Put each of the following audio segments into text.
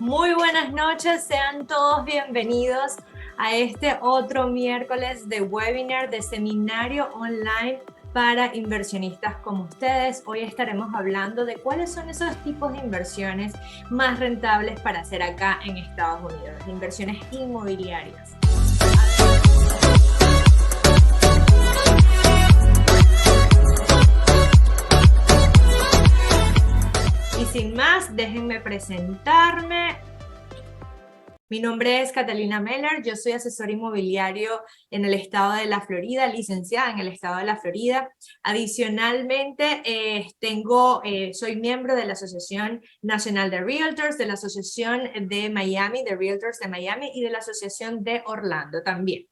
Muy buenas noches, sean todos bienvenidos a este otro miércoles de webinar, de seminario online para inversionistas como ustedes. Hoy estaremos hablando de cuáles son esos tipos de inversiones más rentables para hacer acá en Estados Unidos, inversiones inmobiliarias. Y sin más, déjenme presentarme. Mi nombre es Catalina Meller, yo soy asesor inmobiliario en el estado de la Florida, licenciada en el estado de la Florida. Adicionalmente, soy miembro de la Asociación Nacional de Realtors, de la Asociación de Miami, de Realtors de Miami y de la Asociación de Orlando también.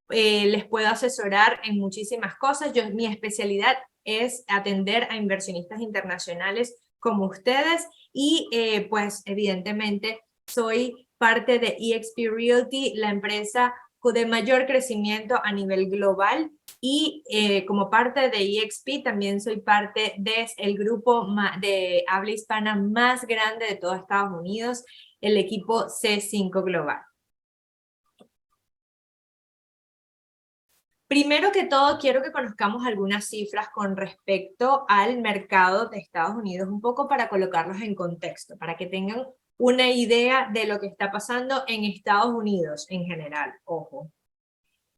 Les puedo asesorar en muchísimas cosas. Mi especialidad es atender a inversionistas internacionales como ustedes y pues evidentemente soy parte de eXp Realty, la empresa de mayor crecimiento a nivel global, y como parte de eXp también soy parte del grupo de habla hispana más grande de todo Estados Unidos, el equipo C5 Global. Primero que todo, quiero que conozcamos algunas cifras con respecto al mercado de Estados Unidos, un poco para colocarlos en contexto, para que tengan una idea de lo que está pasando en Estados Unidos en general, ojo.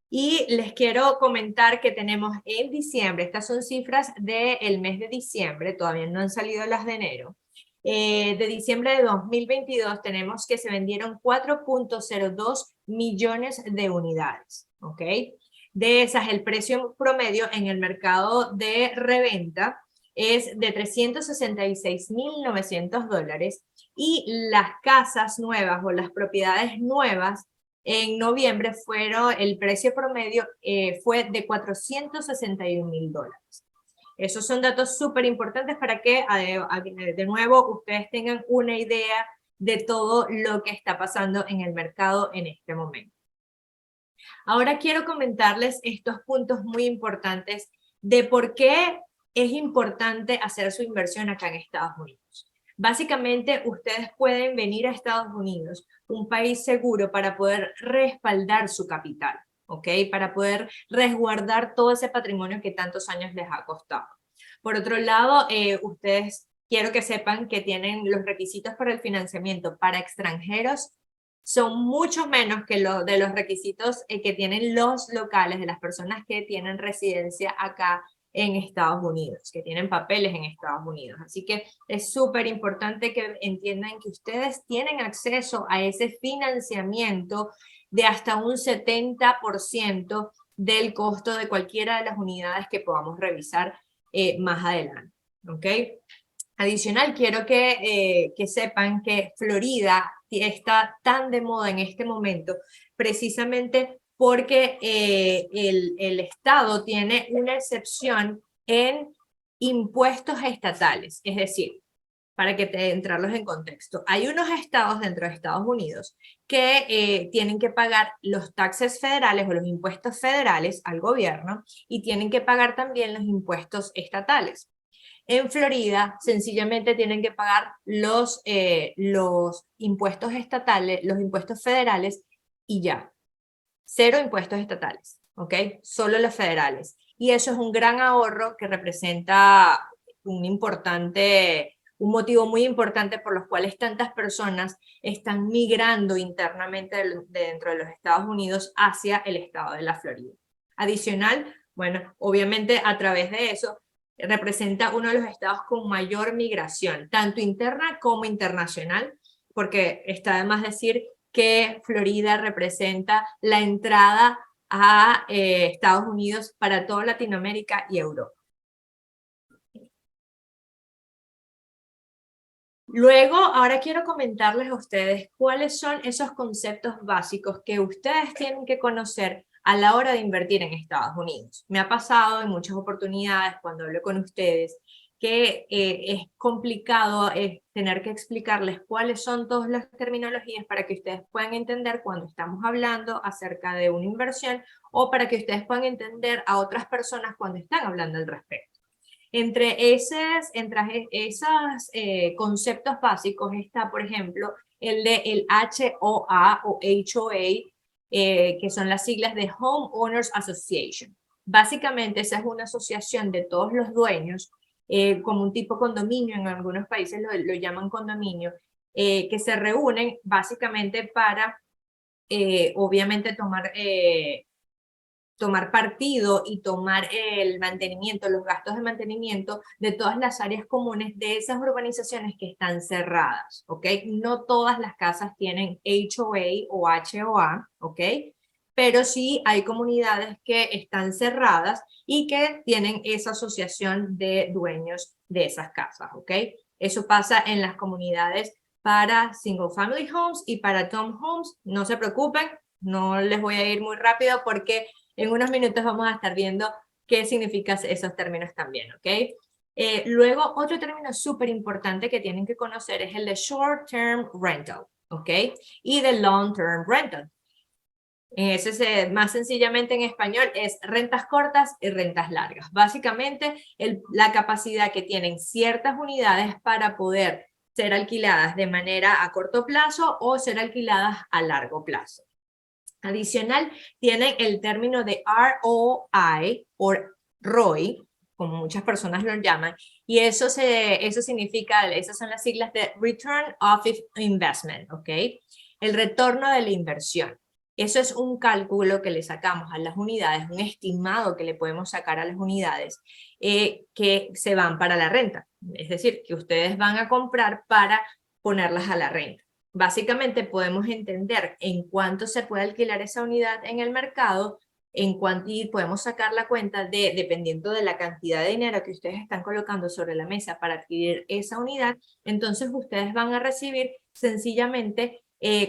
Y les quiero comentar que tenemos en diciembre, estas son cifras del mes de diciembre, todavía no han salido las de enero. De diciembre de 2022 tenemos que se vendieron 4.02 millones de unidades, ¿ok? De esas, el precio promedio en el mercado de reventa es de $366,900 y las casas nuevas o las propiedades nuevas en noviembre el precio promedio fue de $461,000. Esos son datos súper importantes para que de nuevo ustedes tengan una idea de todo lo que está pasando en el mercado en este momento. Ahora quiero comentarles estos puntos muy importantes de por qué es importante hacer su inversión acá en Estados Unidos. Básicamente, ustedes pueden venir a Estados Unidos, un país seguro, para poder respaldar su capital, ¿ok? Para poder resguardar todo ese patrimonio que tantos años les ha costado. Por otro lado, ustedes quiero que sepan que tienen los requisitos para el financiamiento para extranjeros son mucho menos que de los requisitos que tienen los locales, de las personas que tienen residencia acá en Estados Unidos, que tienen papeles en Estados Unidos. Así que es súper importante que entiendan que ustedes tienen acceso a ese financiamiento de hasta un 70% del costo de cualquiera de las unidades que podamos revisar más adelante. ¿Ok? Adicional, quiero que sepan que Florida está tan de moda en este momento precisamente porque el estado tiene una excepción en impuestos estatales. Es decir, para entrarlos en contexto, hay unos estados dentro de Estados Unidos que tienen que pagar los taxes federales o los impuestos federales al gobierno y tienen que pagar también los impuestos estatales. En Florida, sencillamente tienen que pagar los impuestos estatales, los impuestos federales y ya. Cero impuestos estatales, ¿ok? Solo los federales. Y eso es un gran ahorro que representa un motivo muy importante por los cuales tantas personas están migrando internamente dentro de los Estados Unidos hacia el estado de la Florida. Adicional, bueno, obviamente a través de eso, representa uno de los estados con mayor migración, tanto interna como internacional, porque está de más decir que Florida representa la entrada a Estados Unidos para toda Latinoamérica y Europa. Luego, ahora quiero comentarles a ustedes cuáles son esos conceptos básicos que ustedes tienen que conocer a la hora de invertir en Estados Unidos. Me ha pasado en muchas oportunidades cuando hablo con ustedes que es complicado tener que explicarles cuáles son todas las terminologías para que ustedes puedan entender cuando estamos hablando acerca de una inversión o para que ustedes puedan entender a otras personas cuando están hablando al respecto. Entre esos conceptos básicos está, por ejemplo, el de el HOA o HOA, que son las siglas de Home Owners Association. Básicamente esa es una asociación de todos los dueños, como un tipo condominio, en algunos países lo llaman condominio, que se reúnen básicamente para, obviamente, tomar partido y tomar el mantenimiento, los gastos de mantenimiento de todas las áreas comunes de esas urbanizaciones que están cerradas, ¿ok? No todas las casas tienen HOA o HOA, ¿ok? Pero sí hay comunidades que están cerradas y que tienen esa asociación de dueños de esas casas, ¿ok? Eso pasa en las comunidades para single family homes y para townhomes. No se preocupen, no les voy a ir muy rápido porque en unos minutos vamos a estar viendo qué significan esos términos también, ¿ok? Luego, otro término súper importante que tienen que conocer es el de short-term rental, ¿ok? Y de long-term rental. Ese es, más sencillamente en español es rentas cortas y rentas largas. Básicamente, la capacidad que tienen ciertas unidades para poder ser alquiladas de manera a corto plazo o ser alquiladas a largo plazo. Adicional, tienen el término de ROI o ROI, como muchas personas lo llaman, y eso significa, esas son las siglas de Return of Investment, ¿ok? El retorno de la inversión. Eso es un cálculo que le sacamos a las unidades, un estimado que le podemos sacar a las unidades que se van para la renta. Es decir, que ustedes van a comprar para ponerlas a la renta. Básicamente podemos entender en cuánto se puede alquilar esa unidad en el mercado, en cuánto, y podemos sacar la cuenta de, dependiendo de la cantidad de dinero que ustedes están colocando sobre la mesa para adquirir esa unidad, entonces ustedes van a recibir sencillamente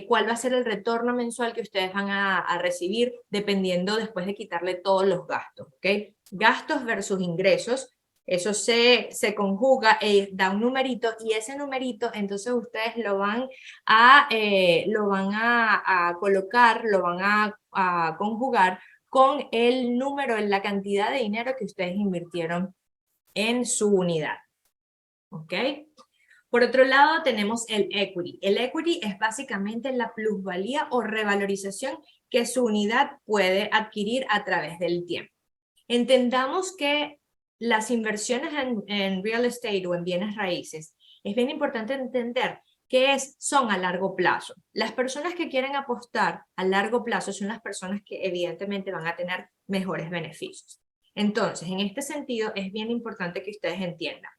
cuál va a ser el retorno mensual que ustedes van a recibir dependiendo después de quitarle todos los gastos, ¿ok? Gastos versus ingresos. Eso se conjuga y da un numerito, y ese numerito entonces ustedes lo van a colocar, lo van a conjugar con el número, en la cantidad de dinero que ustedes invirtieron en su unidad. ¿Ok? Por otro lado tenemos el equity. El equity es básicamente la plusvalía o revalorización que su unidad puede adquirir a través del tiempo. Entendamos que las inversiones en real estate o en bienes raíces, es bien importante entender que son a largo plazo. Las personas que quieren apostar a largo plazo son las personas que evidentemente van a tener mejores beneficios. Entonces, en este sentido, es bien importante que ustedes entiendan.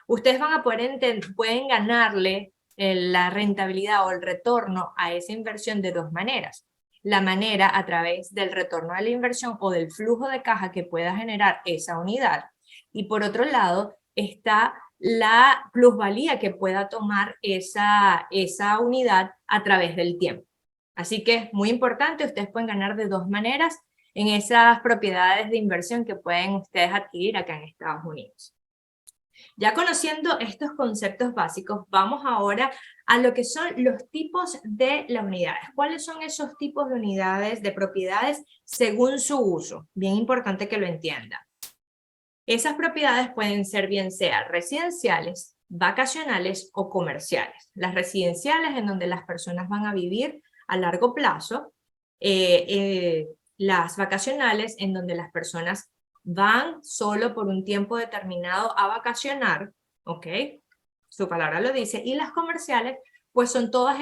Ustedes van a pueden ganarle la rentabilidad o el retorno a esa inversión de dos maneras. La manera a través del retorno de la inversión o del flujo de caja que pueda generar esa unidad. Y por otro lado está la plusvalía que pueda tomar esa unidad a través del tiempo. Así que es muy importante, ustedes pueden ganar de dos maneras en esas propiedades de inversión que pueden ustedes adquirir acá en Estados Unidos. Ya conociendo estos conceptos básicos, vamos ahora a lo que son los tipos de las unidades. ¿Cuáles son esos tipos de unidades, de propiedades, según su uso? Bien importante que lo entiendan. Esas propiedades pueden ser bien sea residenciales, vacacionales o comerciales. Las residenciales, en donde las personas van a vivir a largo plazo. Las vacacionales, en donde las personas van solo por un tiempo determinado a vacacionar, ¿ok? Su palabra lo dice. Y las comerciales, pues son todas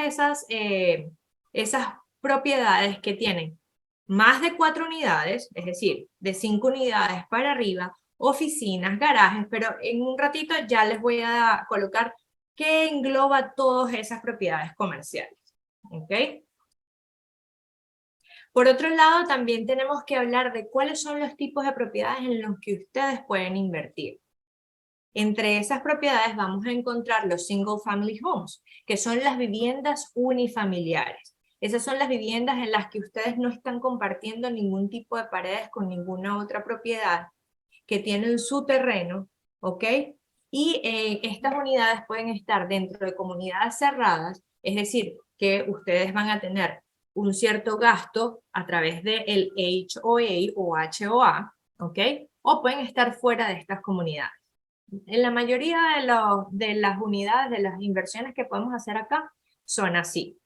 esas propiedades que tienen más de 4 unidades, es decir, de 5 unidades para arriba, oficinas, garajes, pero en un ratito ya les voy a colocar qué engloba todas esas propiedades comerciales, ¿ok? Por otro lado, también tenemos que hablar de cuáles son los tipos de propiedades en los que ustedes pueden invertir. Entre esas propiedades vamos a encontrar los single family homes, que son las viviendas unifamiliares. Esas son las viviendas en las que ustedes no están compartiendo ningún tipo de paredes con ninguna otra propiedad, que tienen su terreno, ¿ok? Y estas unidades pueden estar dentro de comunidades cerradas, es decir, que ustedes van a tener un cierto gasto a través del HOA o HOA, ¿ok? O pueden estar fuera de estas comunidades. En la mayoría de las unidades, de las inversiones que podemos hacer acá, son así.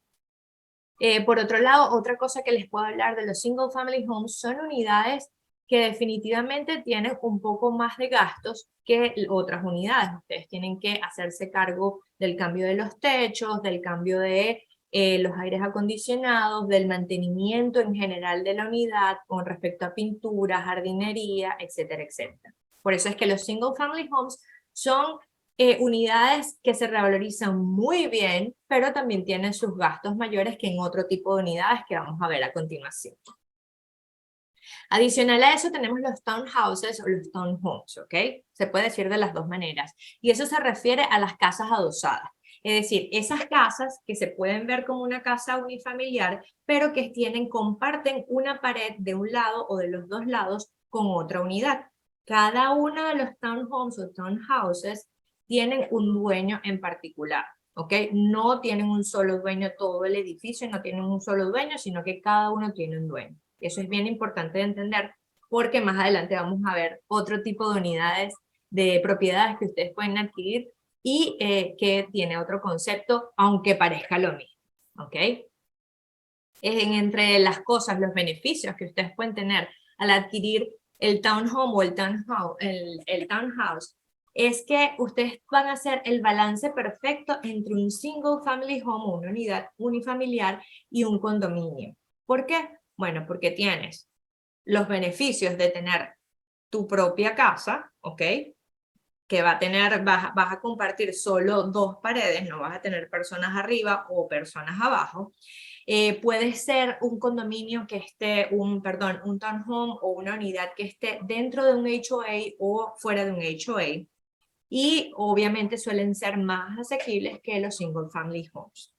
Por otro lado, otra cosa que les puedo hablar de los single family homes son unidades que definitivamente tienen un poco más de gastos que otras unidades. Ustedes tienen que hacerse cargo del cambio de los techos, del cambio de los aires acondicionados, del mantenimiento en general de la unidad con respecto a pintura, jardinería, etcétera, etcétera. Por eso es que los single family homes son unidades que se revalorizan muy bien, pero también tienen sus gastos mayores que en otro tipo de unidades que vamos a ver a continuación. Adicional a eso tenemos los townhouses o los townhomes, ¿ok? Se puede decir de las dos maneras. Y eso se refiere a las casas adosadas. Es decir, esas casas que se pueden ver como una casa unifamiliar, pero que comparten una pared de un lado o de los dos lados con otra unidad. Cada uno de los townhomes o townhouses tienen un dueño en particular, ¿ok? No tienen un solo dueño todo el edificio, no tienen un solo dueño, sino que cada uno tiene un dueño. Eso es bien importante de entender porque más adelante vamos a ver otro tipo de unidades de propiedades que ustedes pueden adquirir y que tiene otro concepto, aunque parezca lo mismo, ¿ok? Entre las cosas, los beneficios que ustedes pueden tener al adquirir el townhome o el townhouse, es que ustedes van a hacer el balance perfecto entre un single family home, una unidad unifamiliar y un condominio. ¿Por qué? Bueno, porque tienes los beneficios de tener tu propia casa, ¿ok? Que vas a compartir solo dos paredes, no vas a tener personas arriba o personas abajo. Puede ser un condominio que esté, un townhome o una unidad que esté dentro de un HOA o fuera de un HOA. Y obviamente suelen ser más asequibles que los single family homes.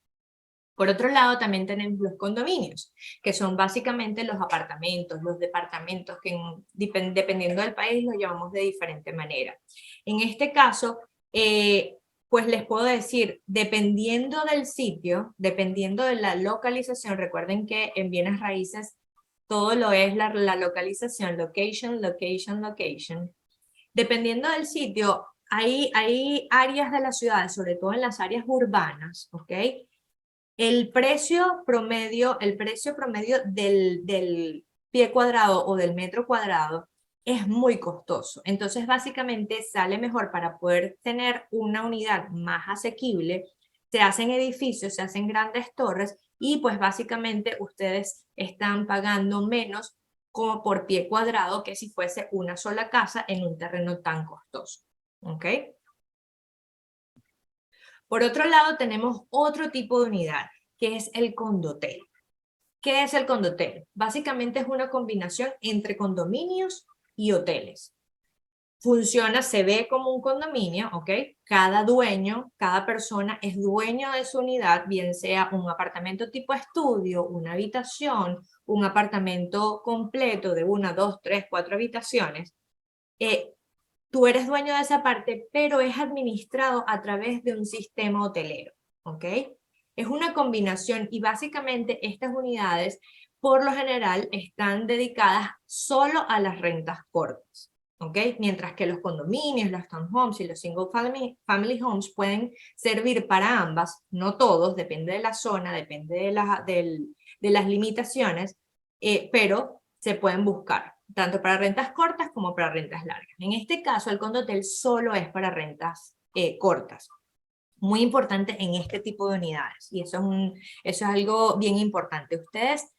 Por otro lado, también tenemos los condominios, que son básicamente los apartamentos, los departamentos, que dependiendo del país los llamamos de diferente manera. En este caso, pues les puedo decir, dependiendo del sitio, dependiendo de la localización, recuerden que en bienes raíces todo lo es la localización, location, location, location. Dependiendo del sitio, hay áreas de la ciudad, sobre todo en las áreas urbanas, ¿ok? El precio promedio del pie cuadrado o del metro cuadrado es muy costoso. Entonces, básicamente sale mejor para poder tener una unidad más asequible. Se hacen edificios, se hacen grandes torres y pues básicamente ustedes están pagando menos como por pie cuadrado que si fuese una sola casa en un terreno tan costoso. ¿Ok? Por otro lado, tenemos otro tipo de unidad, que es el condotel. ¿Qué es el condotel? Básicamente es una combinación entre condominios y hoteles. Funciona, se ve como un condominio, ¿ok? Cada dueño, cada persona es dueño de su unidad, bien sea un apartamento tipo estudio, una habitación, un apartamento completo de 1, 2, 3, 4 habitaciones. Tú eres dueño de esa parte, pero es administrado a través de un sistema hotelero, ¿ok? Es una combinación y básicamente estas unidades, por lo general, están dedicadas solo a las rentas cortas, ¿ok? Mientras que los condominios, los townhomes y los single family homes pueden servir para ambas, no todos, depende de la zona, depende de las limitaciones, pero se pueden buscar tanto para rentas cortas como para rentas largas. En este caso, el condotel solo es para rentas cortas. Muy importante en este tipo de unidades. Y eso es algo bien importante. Ustedes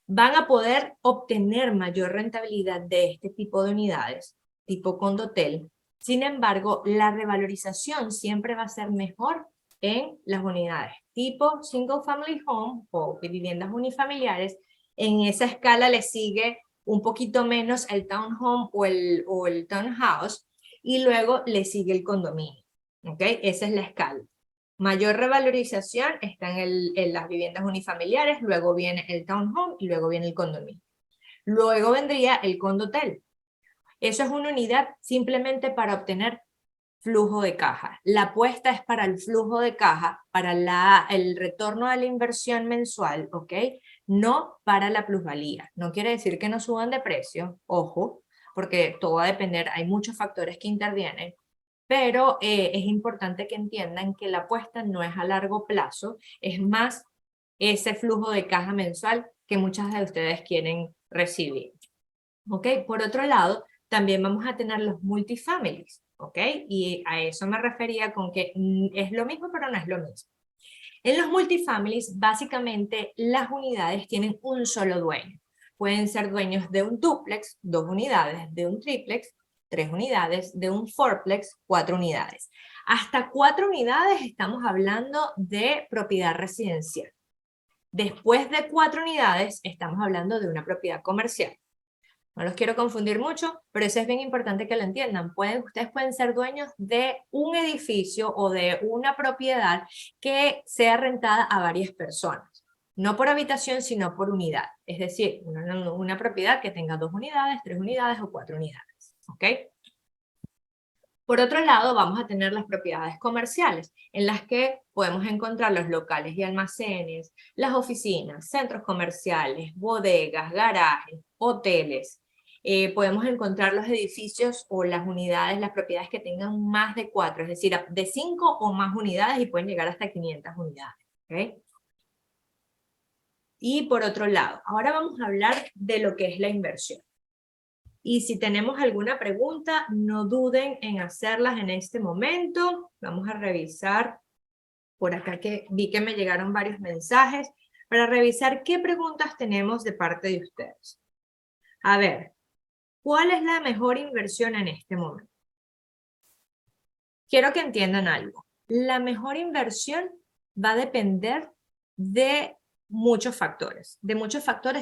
van a poder obtener mayor rentabilidad de este tipo de unidades, tipo condotel. Sin embargo, la revalorización siempre va a ser mejor en las unidades tipo single family home o viviendas unifamiliares. En esa escala le sigue un poquito menos el townhome o el townhouse y luego le sigue el condominio. ¿Ok? Esa es la escala. Mayor revalorización está en las viviendas unifamiliares, luego viene el townhome y luego viene el condominio. Luego vendría el condotel. Eso es una unidad simplemente para obtener flujo de caja. La apuesta es para el flujo de caja, para el retorno a la inversión mensual, ¿ok? No para la plusvalía. No quiere decir que no suban de precio, ojo, porque todo va a depender, hay muchos factores que intervienen, pero es importante que entiendan que la apuesta no es a largo plazo, es más ese flujo de caja mensual que muchas de ustedes quieren recibir. ¿Ok? Por otro lado, también vamos a tener los multifamilies, ¿ok? Y a eso me refería con que es lo mismo, pero no es lo mismo. En los multifamilies, básicamente, las unidades tienen un solo dueño. Pueden ser dueños de un dúplex, 2 unidades, de un triplex, 3 unidades, de un fourplex, 4 unidades. Hasta 4 unidades estamos hablando de propiedad residencial. Después de 4 unidades, estamos hablando de una propiedad comercial. No los quiero confundir mucho, pero eso es bien importante que lo entiendan. Ustedes pueden ser dueños de un edificio o de una propiedad que sea rentada a varias personas. No por habitación, sino por unidad. Es decir, una propiedad que tenga 2 unidades, 3 unidades o 4 unidades. ¿Ok? Por otro lado, vamos a tener las propiedades comerciales, en las que podemos encontrar los locales y almacenes, las oficinas, centros comerciales, bodegas, garajes, hoteles. Podemos encontrar los edificios o las unidades, las propiedades que tengan más de 4, es decir, de 5 o más unidades y pueden llegar hasta 500 unidades. ¿Okay? Y por otro lado, ahora vamos a hablar de lo que es la inversión. Y si tenemos alguna pregunta, no duden en hacerlas en este momento. Vamos a revisar por acá que vi que me llegaron varios mensajes para revisar qué preguntas tenemos de parte de ustedes. A ver, ¿cuál es la mejor inversión en este momento? Quiero que entiendan algo. La mejor inversión va a depender de muchos factores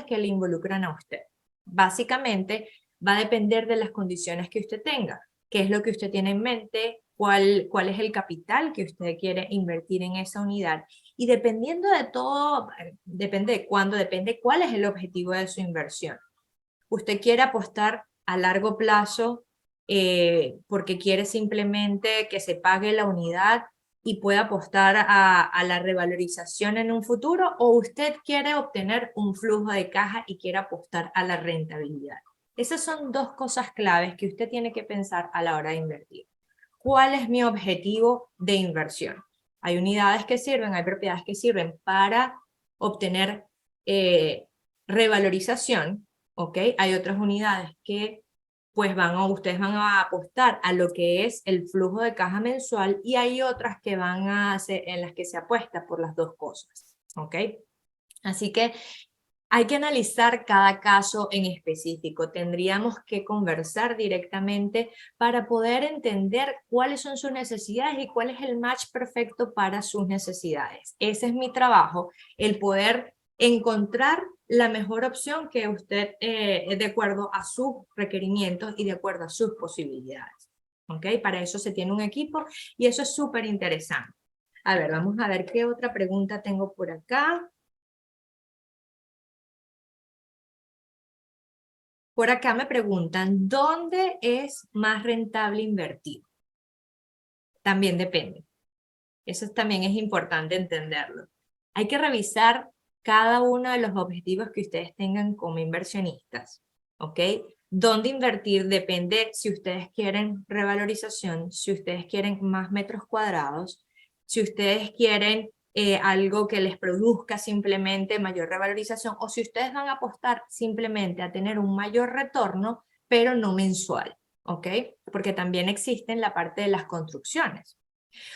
que le involucran a usted. Básicamente, va a depender de las condiciones que usted tenga, qué es lo que usted tiene en mente, cuál es el capital que usted quiere invertir en esa unidad. Y dependiendo de todo, depende de cuándo, depende cuál es el objetivo de su inversión. Usted quiere apostar a largo plazo porque quiere simplemente que se pague la unidad y pueda apostar a la revalorización en un futuro, o usted quiere obtener un flujo de caja y quiere apostar a la rentabilidad. Esas son dos cosas claves que usted tiene que pensar a la hora de invertir. ¿Cuál es mi objetivo de inversión? Hay unidades que sirven, hay propiedades que sirven para obtener revalorización, ¿ok? Hay otras unidades que pues ustedes van a apostar a lo que es el flujo de caja mensual, y hay otras que en las que se apuesta por las dos cosas, ¿ok? Así que hay que analizar cada caso en específico. Tendríamos que conversar directamente para poder entender cuáles son sus necesidades y cuál es el match perfecto para sus necesidades. Ese es mi trabajo, el poder encontrar la mejor opción que usted, de acuerdo a sus requerimientos y de acuerdo a sus posibilidades. ¿Ok? Para eso se tiene un equipo y eso es súper interesante. A ver, vamos a ver qué otra pregunta tengo por acá. Por acá me preguntan, ¿dónde es más rentable invertir? También depende. Eso también es importante entenderlo. Hay que revisar cada uno de los objetivos que ustedes tengan como inversionistas, ¿ok? ¿Dónde invertir? Depende si ustedes quieren revalorización, si ustedes quieren más metros cuadrados, si ustedes quieren algo que les produzca simplemente mayor revalorización, o si ustedes van a apostar simplemente a tener un mayor retorno, pero no mensual, ¿ok? Porque también existe la parte de las construcciones.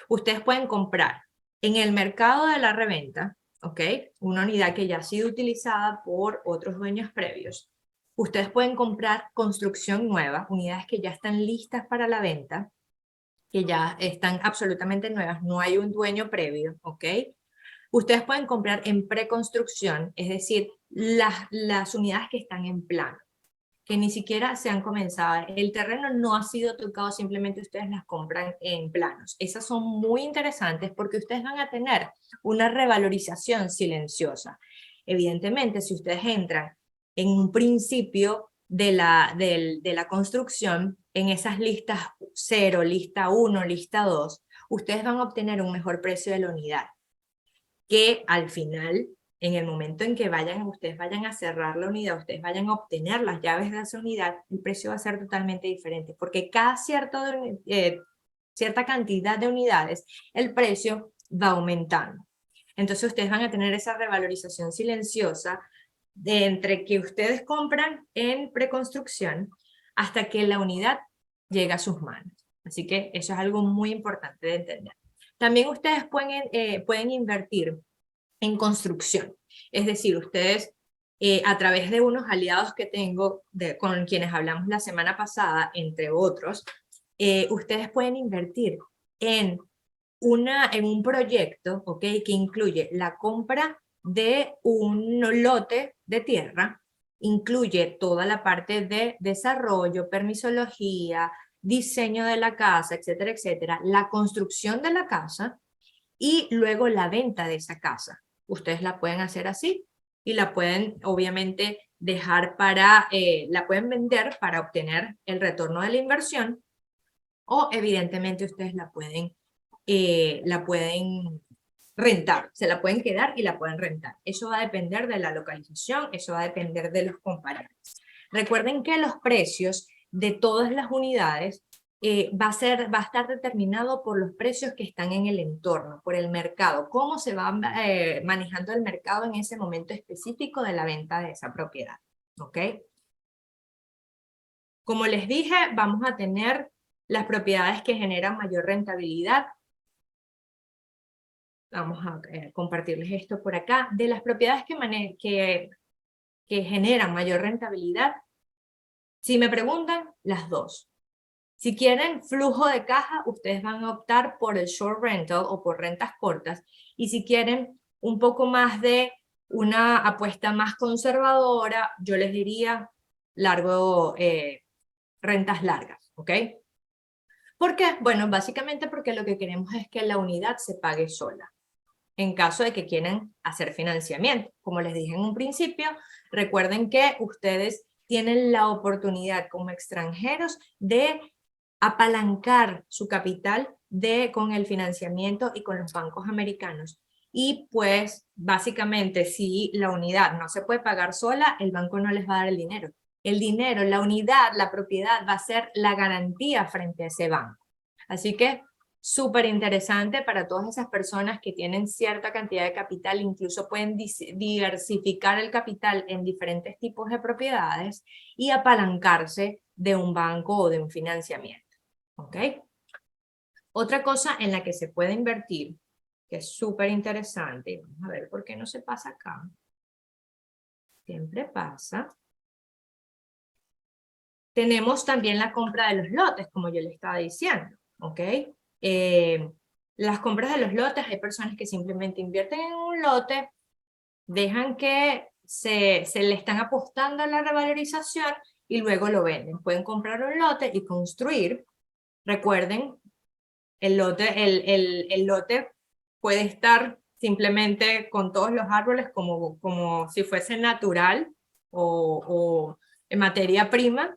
Ustedes pueden comprar en el mercado de la reventa, ¿ok? Una unidad que ya ha sido utilizada por otros dueños previos. Ustedes pueden comprar construcción nueva, unidades que ya están listas para la venta, que ya están absolutamente nuevas, no hay un dueño previo, ¿ok? Ustedes pueden comprar en preconstrucción, es decir, las unidades que están en plano, que ni siquiera se han comenzado. El terreno no ha sido tocado, simplemente ustedes las compran en planos. Esas son muy interesantes porque ustedes van a tener una revalorización silenciosa. Evidentemente, si ustedes entran en un principio de la construcción, en esas listas 0, lista 1, lista 2, ustedes van a obtener un mejor precio de la unidad, que al final, en el momento en que ustedes vayan a cerrar la unidad, ustedes vayan a obtener las llaves de esa unidad, el precio va a ser totalmente diferente, porque cada cierto cierta cantidad de unidades, el precio va aumentando. Entonces ustedes van a tener esa revalorización silenciosa de entre que ustedes compran en preconstrucción hasta que la unidad llega a sus manos. Así que eso es algo muy importante de entender. También ustedes pueden invertir en construcción. Es decir, ustedes a través de unos aliados que tengo, con quienes hablamos la semana pasada, entre otros, ustedes pueden invertir en, en un proyecto, ¿ok? Que incluye la compra de un lote de tierra, incluye toda la parte de desarrollo, permisología, diseño de la casa, etcétera, etcétera, la construcción de la casa y luego la venta de esa casa. Ustedes la pueden hacer así y la pueden obviamente dejar la pueden vender para obtener el retorno de la inversión o evidentemente ustedes la pueden rentar, se la pueden quedar y la pueden rentar. Eso va a depender de la localización, eso va a depender de los comparadores. Recuerden que los precios de todas las unidades va a estar determinado por los precios que están en el entorno, por el mercado, cómo se va manejando el mercado en ese momento específico de la venta de esa propiedad. ¿Ok? Como les dije, vamos a tener las propiedades que generan mayor rentabilidad. Vamos a compartirles esto por acá. De las propiedades que generan mayor rentabilidad, si me preguntan, las dos. Si quieren flujo de caja, ustedes van a optar por el short rental o por rentas cortas. Y si quieren un poco más de una apuesta más conservadora, yo les diría rentas largas, ¿ok? ¿Por qué? Bueno, básicamente porque lo que queremos es que la unidad se pague sola. En caso de que quieran hacer financiamiento. Como les dije en un principio, recuerden que ustedes tienen la oportunidad como extranjeros de apalancar su capital con el financiamiento y con los bancos americanos. Y pues básicamente si la unidad no se puede pagar sola, el banco no les va a dar el dinero. El dinero, la unidad, la propiedad va a ser la garantía frente a ese banco. Así que súper interesante para todas esas personas que tienen cierta cantidad de capital, incluso pueden diversificar el capital en diferentes tipos de propiedades y apalancarse de un banco o de un financiamiento. ¿Ok? Otra cosa en la que se puede invertir, que es súper interesante, vamos a ver por qué no se pasa acá. Siempre pasa. Tenemos también la compra de los lotes, como yo le estaba diciendo, ¿ok? Las compras de los lotes, hay personas que simplemente invierten en un lote, dejan que se le están apostando a la revalorización y luego lo venden. Pueden comprar un lote y construir. Recuerden, el lote puede estar simplemente con todos los árboles como si fuese natural o en materia prima.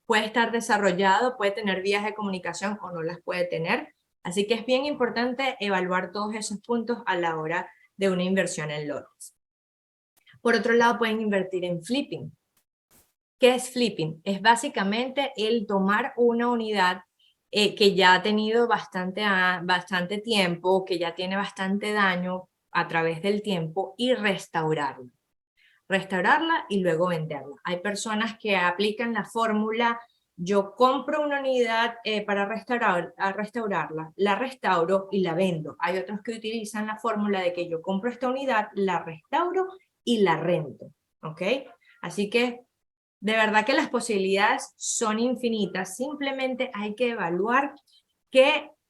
Puede estar desarrollado, puede tener vías de comunicación o no las puede tener. Así que es bien importante evaluar todos esos puntos a la hora de una inversión en lotes. Por otro lado, pueden invertir en flipping. ¿Qué es flipping? Es básicamente el tomar una unidad que ya ha tenido bastante tiempo, que ya tiene bastante daño a través del tiempo y restaurarla. Restaurarla y luego venderla. Hay personas que aplican la fórmula: yo compro una unidad para restaurarla, la restauro y la vendo. Hay otros que utilizan la fórmula de que yo compro esta unidad, la restauro y la rento. ¿Ok? Así que de verdad que las posibilidades son infinitas. Simplemente hay que evaluar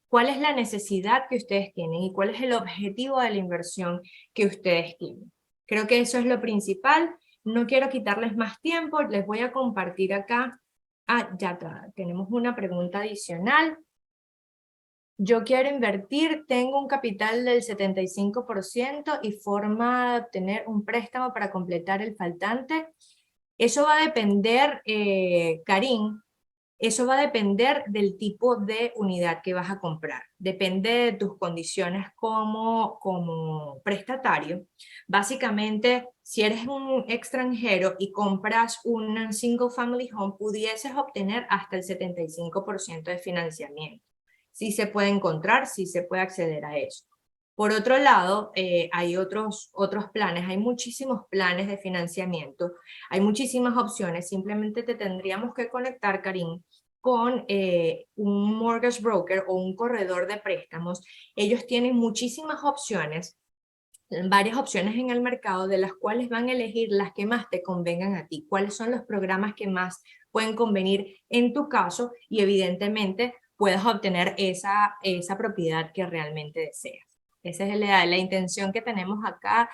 cuál es la necesidad que ustedes tienen y cuál es el objetivo de la inversión que ustedes tienen. Creo que eso es lo principal. No quiero quitarles más tiempo. Les voy a compartir acá. Ya tenemos una pregunta adicional. Yo quiero invertir, tengo un capital del 75% y forma de obtener un préstamo para completar el faltante. Eso va a depender, Karim, eso va a depender del tipo de unidad que vas a comprar. Depende de tus condiciones como prestatario. Básicamente, si eres un extranjero y compras un single family home, pudieses obtener hasta el 75% de financiamiento. sí se puede encontrar, sí se puede acceder a eso. Por otro lado, hay otros planes, hay muchísimos planes de financiamiento, hay muchísimas opciones, simplemente te tendríamos que conectar, Karim, con un mortgage broker o un corredor de préstamos. Ellos tienen muchísimas opciones, varias opciones en el mercado, de las cuales van a elegir las que más te convengan a ti, cuáles son los programas que más pueden convenir en tu caso y evidentemente puedas obtener esa propiedad que realmente deseas. Esa es la intención que tenemos acá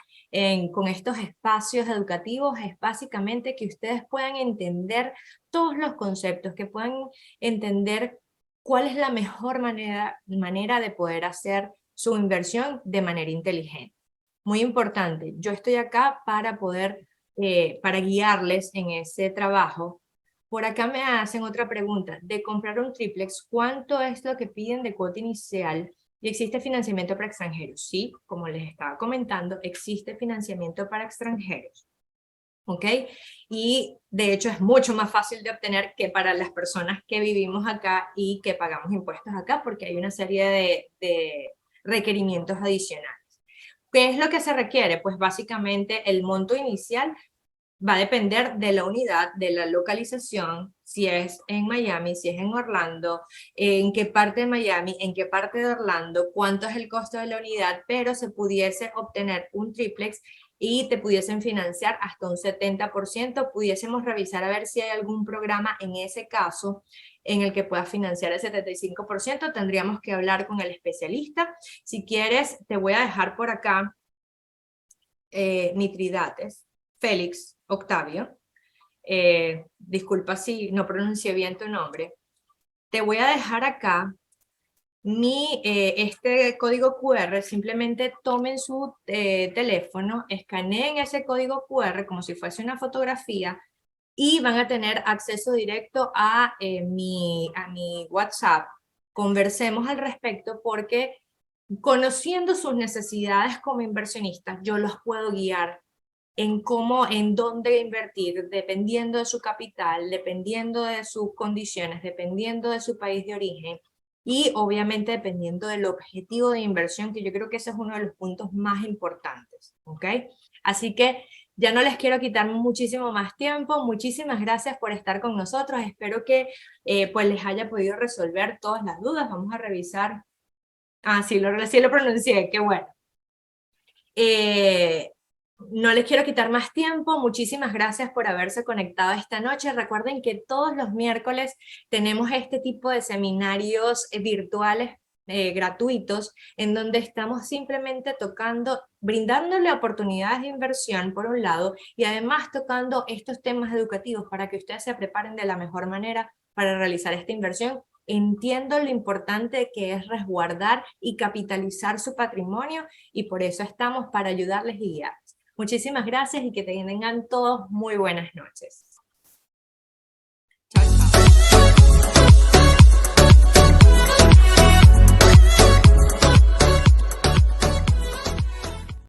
con estos espacios educativos, es básicamente que ustedes puedan entender todos los conceptos, que puedan entender cuál es la mejor manera de poder hacer su inversión de manera inteligente. Muy importante, yo estoy acá para para guiarles en ese trabajo. Por acá me hacen otra pregunta, de comprar un triplex, ¿cuánto es lo que piden de cuota inicial? ¿Y existe financiamiento para extranjeros? Sí, como les estaba comentando, existe financiamiento para extranjeros. ¿Ok? Y de hecho es mucho más fácil de obtener que para las personas que vivimos acá y que pagamos impuestos acá, porque hay una serie de requerimientos adicionales. ¿Qué es lo que se requiere? Pues básicamente el monto inicial va a depender de la unidad, de la localización, si es en Miami, si es en Orlando, en qué parte de Miami, en qué parte de Orlando, cuánto es el costo de la unidad, pero se pudiese obtener un triplex y te pudiesen financiar hasta un 70%, pudiésemos revisar a ver si hay algún programa en ese caso en el que puedas financiar el 75%, tendríamos que hablar con el especialista. Si quieres, te voy a dejar por acá Mitridates, Félix, Octavio, disculpa si no pronuncié bien tu nombre, te voy a dejar acá este código QR, simplemente tomen su teléfono, escaneen ese código QR como si fuese una fotografía y van a tener acceso directo a mi WhatsApp. Conversemos al respecto porque conociendo sus necesidades como inversionistas, yo los puedo guiar en dónde invertir, dependiendo de su capital, dependiendo de sus condiciones, dependiendo de su país de origen y obviamente dependiendo del objetivo de inversión, que yo creo que ese es uno de los puntos más importantes, ¿ok? Así que ya no les quiero quitar muchísimo más tiempo, muchísimas gracias por estar con nosotros, espero que pues les haya podido resolver todas las dudas, vamos a revisar, sí lo pronuncié, qué bueno. No les quiero quitar más tiempo, muchísimas gracias por haberse conectado esta noche. Recuerden que todos los miércoles tenemos este tipo de seminarios virtuales gratuitos en donde estamos simplemente brindándole oportunidades de inversión por un lado y además tocando estos temas educativos para que ustedes se preparen de la mejor manera para realizar esta inversión. Entiendo lo importante que es resguardar y capitalizar su patrimonio y por eso estamos para ayudarles y guiarles. Muchísimas gracias y que tengan todos muy buenas noches.